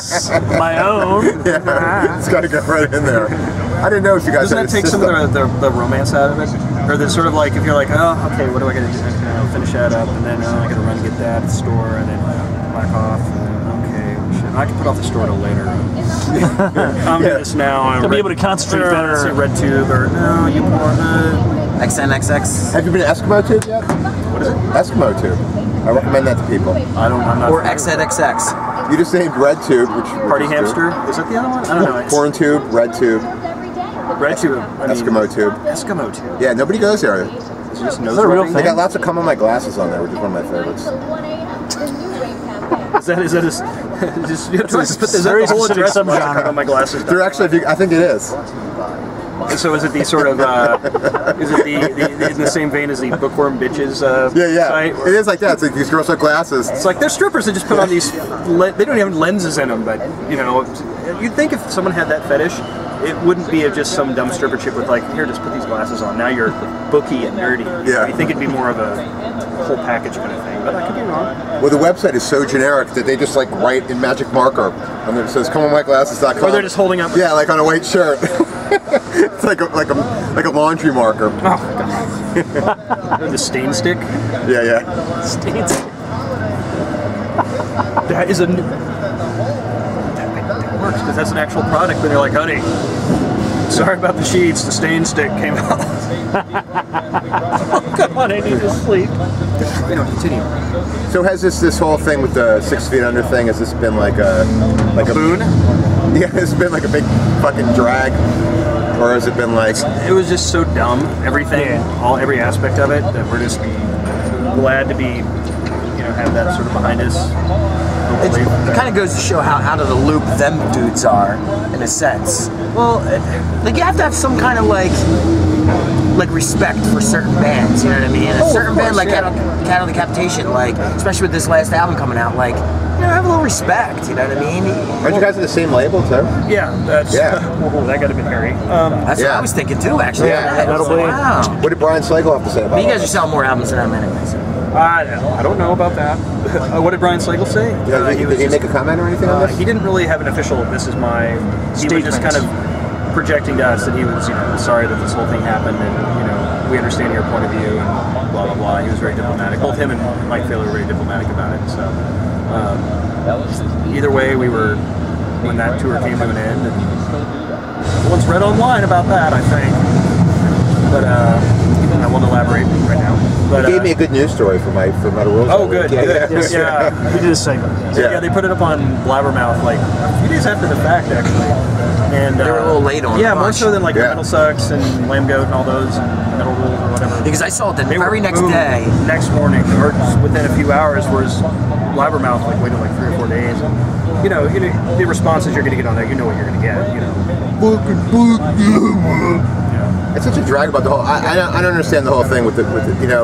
Yes, my own. Yeah, it's got to go right in there. I didn't know if you guys Doesn't that take some of the romance out of it? Or the sort of like, if you're like, oh, okay, what do I got to do? Finish that up, and then I got to run and get that at the store, and then back off, and then, okay, shit, I can put off the store till later. I'm doing this now. I'll be able to concentrate better. Say Red Tube, or no, you more XNXX. Have you been to Eskimo Tube yet? What is it? Eskimo Tube. I recommend that to people. I'm not. Or XNXX. You just named Red Tube, which Party Hamster. Is that the other one? I don't know. Corn Tube, Red Tube. Red Tube. Eskimo Tube. Eskimo Tube. Yeah, nobody goes there. Just Is that a real thing? They got lots of Come On My Glasses on there, which is one of my favorites. Is that just you have to put this very the whole specific address subgenre. on my glasses? They're actually, I think it is. So is it the sort of is it the in the same vein as the Bookworm Bitches site? It is like that. It's like these girls with glasses. It's like they're strippers that just put on these. They don't even have lenses in them, but you know, you'd think if someone had that fetish, it wouldn't be just some dumb stripper chick with like, here, just put these glasses on. Now you're booky and nerdy. Yeah. You think it'd be more of a whole package kind of thing, but I could be wrong. Well, the website is so generic that they just like write in magic marker, and it says ComeOnMyGlasses.com. Or they're just holding up. Yeah, like on a white shirt. It's like a laundry marker. Oh god. The stain stick. Yeah. Stain stick. That is a new. That works because that's an actual product. But they're like, honey, sorry about the sheets. The stain stick came out. Oh, come on, I need to sleep. Continue. So has this whole thing with the 6 Feet Under thing? Has this been like a boon? Yeah, it's been like a big fucking drag, or has it been like? It was just so dumb. Everything, every aspect of it, that we're just glad to be, have that sort of behind us. It kind of goes to show how out of the loop them dudes are, in a sense. Well, like you have to have some kind of like respect for certain bands, you know what I mean? A certain band like Cattle Decapitation, like especially with this last album coming out, like have a little respect, you know what I mean? Aren't you guys on the same label too? Yeah, that's well, that got a bit hairy. That's what I was thinking too, actually. Yeah, wow. What did Brian Slagle have to say about it? You guys are selling more albums than I'm anyway. So. I don't know about that. What did Brian Slagle say? Did he make a comment or anything on this? He didn't really have an official, this is my statement. He was just kind of projecting to us that he was, sorry that this whole thing happened, and we understand your point of view, and blah blah blah. He was very diplomatic. Both him and Mike Taylor were very diplomatic about it. So either way, we were, when that tour came to an end, and once read online about that, I think. But I won't elaborate right now. But, he gave me a good news story for Metal Rules. Oh, good. Yeah. We did a segment. Yeah, they put it up on Blabbermouth like a few days after the fact, actually. And they were a little late on it. Yeah, more so than like Metal Sucks and Lamb Goat and all those, and Metal Rules or whatever. Because I saw it the very next day. Next morning, or just within a few hours, whereas Blabbermouth waited like 3 or 4 days. And, the responses you're going to get on there, you know what you're going to get. It's such a drag about the whole. I don't understand the whole thing with the.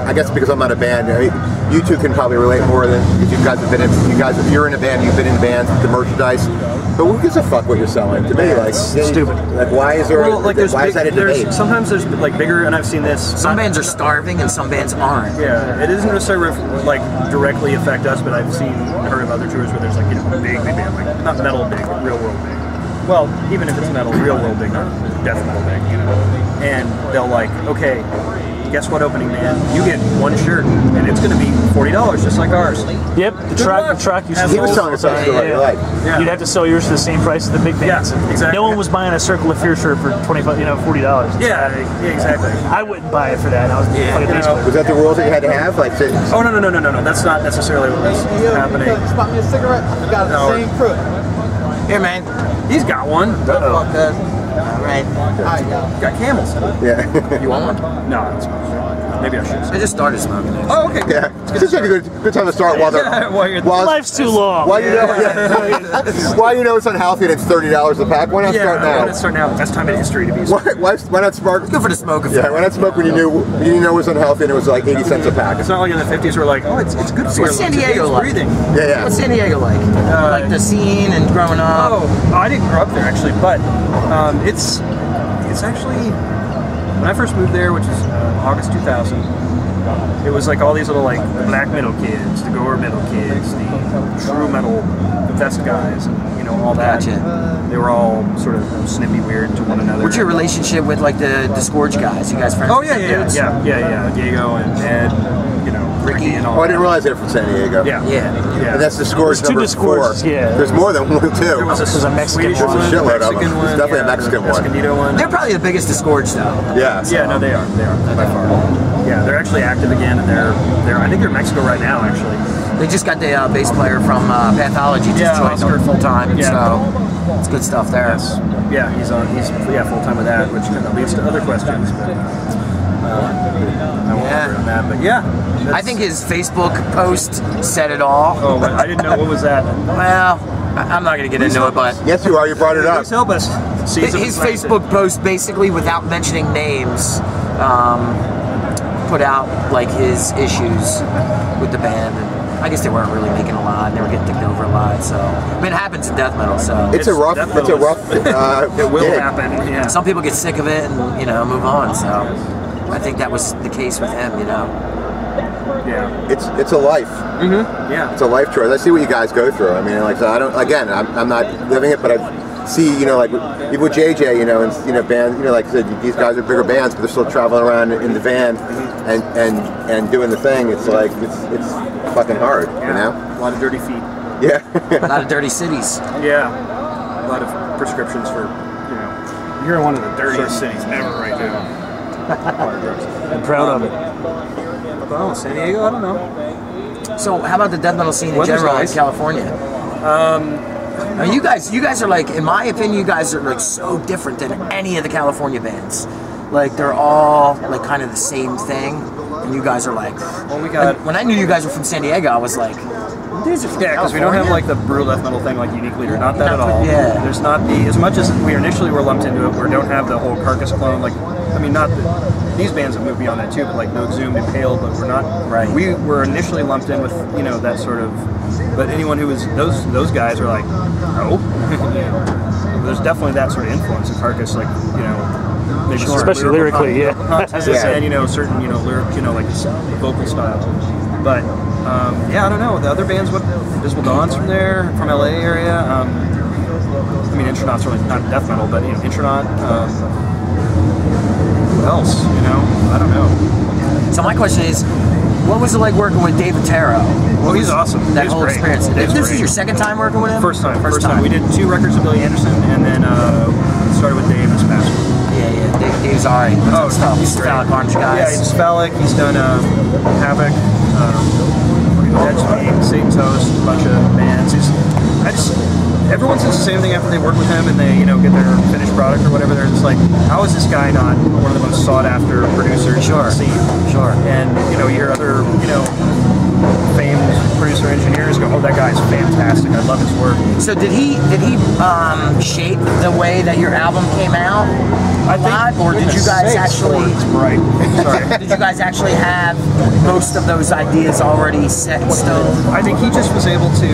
I guess because I'm not a band. You two can probably relate more than if you guys have been in. If you're in a band, you've been in bands, the merchandise. But who gives a fuck what you're selling? To me, like stupid. Like why is there? Why is that a debate? Sometimes there's like bigger, and I've seen this. Some bands are starving, and some bands aren't. Yeah, it doesn't necessarily like directly affect us, but I've heard of other tours where there's like big band, like not metal big, but real world big. Well, even if it's metal, real world big, not death metal big, And they'll like, okay, guess what, opening man? You get one shirt, and it's going to be $40, just like ours. Yep, the track you He was telling us something like. Yeah. You'd have to sell yours for the same price as the big bands. Yeah, exactly. No one was buying a Circle of Fear shirt for $40. Yeah, exactly. I wouldn't buy it for that. I was Was that the rules that you had to have? Like, oh no. That's not necessarily what was happening. Just bought me a cigarette. I got the same fruit. Here, man. He's got one. All right. Got Camels. Yeah. You want one? No, it's maybe I should. I just started smoking it. Oh, okay. Yeah. It's just a good time to start while life's too long. While you know it's unhealthy and it's $30 a pack. Why not start now? Why not start now? Best time in history to be. Why not smoke? Good for the smoke effect. Yeah. Why not smoke when you knew it was unhealthy and it was like 80 cents a pack? It's not like in the 50s we're like, oh, it's good for What's San Diego like? Breathing. Yeah. What's San Diego like? Like the scene and growing up. Oh, I didn't grow up there actually, but it's actually when I first moved there, which is August 2000. It was like all these little like the black metal kids, the gore metal kids, the true metal, the best guys, and all that. Gotcha. They were all sort of snippy weird to one another. What's your relationship with like the Disgorge guys? You guys friends? Oh with yeah, them yeah, dudes? yeah. Diego and Ed, Ricky and all. Oh, I didn't realize they're from San Diego. Yeah. And that's Disgorge There's two number Disgorges, 4. yeah. There's more than one, too. There was a Mexican Swedish one. There's a shitload of them. Mexican one. There's definitely a Mexican the one. Escondido one. They're probably the biggest Disgorge though. Yeah. Yeah, no, they are. They are by far. Yeah, they're actually active again, and they're. I think they're in Mexico right now, actually. They just got the bass player from Pathology just joined Oscar. them full time. Yeah. So it's good stuff there. Yes. Yeah, he's full time with that, which kind of leads to other questions, but I won't elaborate on that. But yeah, I think his Facebook post said it all. Oh, but I didn't know what was that. Well, I'm not going to get into it, but Yes, you are. You brought it up. Please help us. his Facebook post basically, without mentioning names, put out like his issues with the band. And I guess they weren't really making a lot, and they were getting ticked over a lot. So I mean, it happens in death metal. So It's a rough. Death It's a metal rough. It will gig. happen. Yeah. some people get sick of it and move on. So I think that was the case with him. Yeah. It's a life. Yeah. It's a life choice. I see what you guys go through. I mean, like, so I don't. Again, I'm not living it, but I see, like even with JJ, and bands, like I said, these guys are bigger bands, but they're still traveling around in the van and doing the thing. It's like it's fucking hard, A lot of dirty feet. Yeah. A lot of dirty cities. Yeah. A lot of prescriptions for, You're in one of the dirtiest cities ever right now. I'm proud of it. Oh, San Diego? I don't know. So how about the death metal scene in Weather's general nice. in California? Now you guys are like, in my opinion, you guys are like so different than any of the California bands. Like they're all like kind of the same thing, and you guys are like. Well, we got. When I knew you guys were from San Diego, I was like, these are from Yeah, because we don't have like the brutal death metal thing like Unique Leader. Not that at all. Yeah. There's not the, as much as we initially were lumped into it, we don't have the whole Carcass clone. Like, I mean, not that these bands have moved beyond that too, but like No Exhumed and Pale, but we're not. Right. We were initially lumped in with that sort of. But anyone who was those guys are like, no. There's definitely that sort of influence in Carcass, like maybe Sure. Especially lyrically, yeah. content, and certain lyric, like vocal style. But I don't know. The other bands, what Invisible Dawn's from there, from LA area. I mean, Intronaut's really not death metal, but Intronaut. Who else? I don't know. So my question is, what was it like working with David Taro? Oh, he's awesome. That He's whole great. experience. He's This great. is your second time working with him? First time. We did 2 records with Billy Anderson, and then started with Dave this past one. Yeah. Dave's alright. Oh, stuff. he's He's great. Phallic Orange guys. Yeah, he's Phallic. He's done Havoc, Dead Speed, Satan's Host, a bunch of bands. Everyone says the same thing after they work with him and they, get their finished product or whatever. They're just like, how is this guy not one of the most sought after producers in the scene? Sure. And you hear other, famed producer engineers go, oh, that guy's fantastic. I love his work. So did he shape the way that your album came out? Or did you guys actually? Right. Sorry. Did you guys actually have most of those ideas already set in stone? I think he just was able to,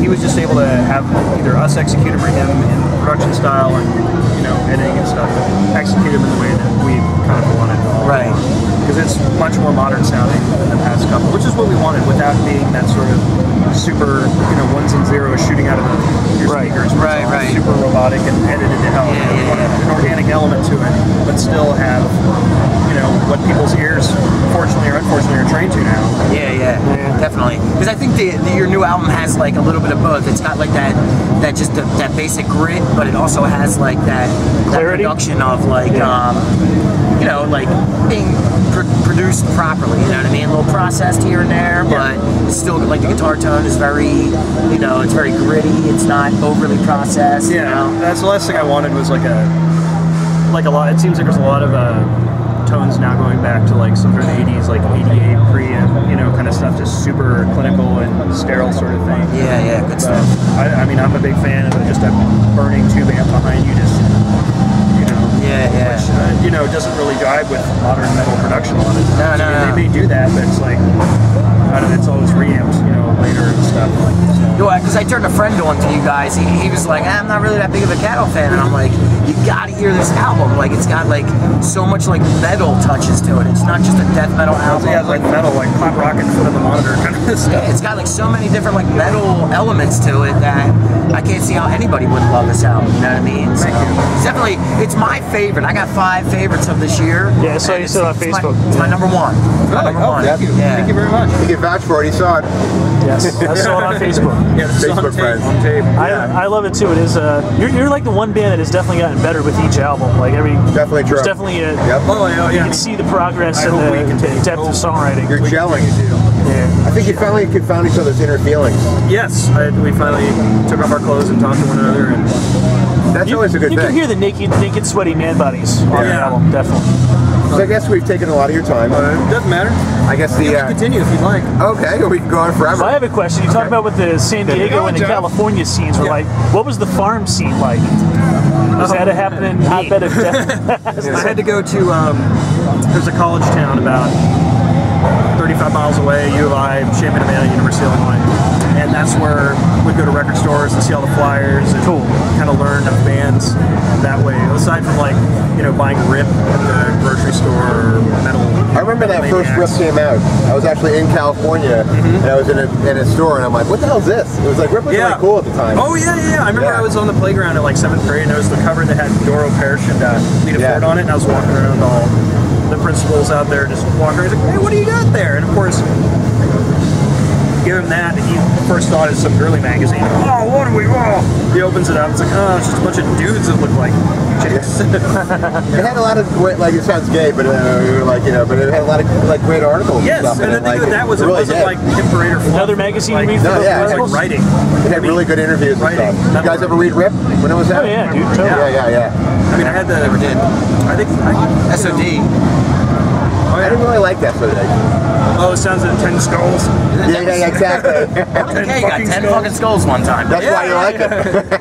he was just able to have either us execute him or him in production style and, editing and stuff, and execute him in the way that we kind of wanted. Right. Because it's much more modern sounding than the past couple, which is what we wanted without being that sort of super, ones and zeros shooting out of your speakers. Right. Super robotic and edited to hell. We wanted an organic element to it, but still have, what people's ears, fortunately or unfortunately, are trained to now. Yeah, definitely. Because I think your new album has like a little bit of both. It's got like that basic grit, but it also has like that production of like like being produced properly. You know what I mean? A little processed here and there, but it's still like the guitar tone is very, it's very gritty. It's not overly processed. Yeah, that's the last thing I wanted was like a lot. It seems like there's a lot of tones now going back to like some sort of 80s, like 88 pre-amp, kind of stuff, just super clinical and sterile sort of thing. Yeah, good stuff. I mean, I'm a big fan of just a burning tube amp behind you, just which doesn't really jive with modern metal production a lot of times. No. They may do that, but it's like, it's always reamped, later and stuff. Because I turned a friend on to you guys. He was like, I'm not really that big of a Cattle fan, and I'm like, you gotta hear this album. Like, it's got like so much like metal touches to it. It's not just a death metal album. Yeah, like metal, like pop rock in front of the monitor kind of stuff. Yeah, it's got like so many different like metal elements to it that I can't see how anybody wouldn't love this album. You know what I mean? Thank you. It's definitely, it's my favorite. I got 5 favorites of this year. Yeah, I saw you said on Facebook. It's my number one. Really? Number one. Thank you. Yeah. Thank you very much. You can vouch for it. He saw it. Yes, I saw it on Facebook. Yeah, this is on Facebook tape. friends. On tape. I love it too. It is you're like the one band that has definitely gotten better with each album. Like Definitely true. there's definitely a, Yep. Oh yeah, you yeah. can see the progress and hope we the continue. depth of songwriting. You're gelling. Yeah. I think you finally could found each other's inner feelings. Yes, we finally took off our clothes and talked to one another, and That's always a good You thing. can hear the naked, sweaty man bodies on the Yeah. album, definitely. So I guess we've taken a lot of your time. it doesn't matter. I guess You can continue if you'd like. okay, we can go on forever. So I have a question. You talk about what the San Diego and the California scenes were like. What was the farm scene like? Was that a happening hotbed of death? I had to go to, there's a college town about 35 miles away, U of I, Champaign-Urbana, University of Illinois. And that's where we'd go to record stores and see all the flyers and kind of learn of bands that way. Aside from like, buying Rip at the grocery store or metal. I remember that first Rip came out. I was actually in California, and I was in a store, and I'm like, what the hell is this? It was like, Rip was really cool at the time. Oh, yeah. I remember I was on the playground at like 7th grade, and there was the cover that had Doro Parrish and Lita Ford on it, and I was walking around all the principals out there just walking around. He's like, hey, what do you got there? And of course, give him that, and he first thought it's some girly magazine. Oh, what are we? Oh. He opens it up, it's like, oh, it's just a bunch of dudes that look like chicks. It had a lot of great, like, it sounds gay, but but it had a lot of like great articles. Yes, and stuff and in the it, thing with that was it really wasn't did. like hip parade or fluff. Another magazine like, you read for No, the yeah, it was articles? like writing. It had really good interviews and Writing. stuff. You guys ever read Rip when it was out? Oh yeah, dude. Totally. Yeah. I mean, I had the. Never did. I think. SOD. I didn't really like that sort of thing. Oh, it sounds like 10 skulls. Yeah, exactly. Okay, you got 10 fucking skulls one time. That's why you like it.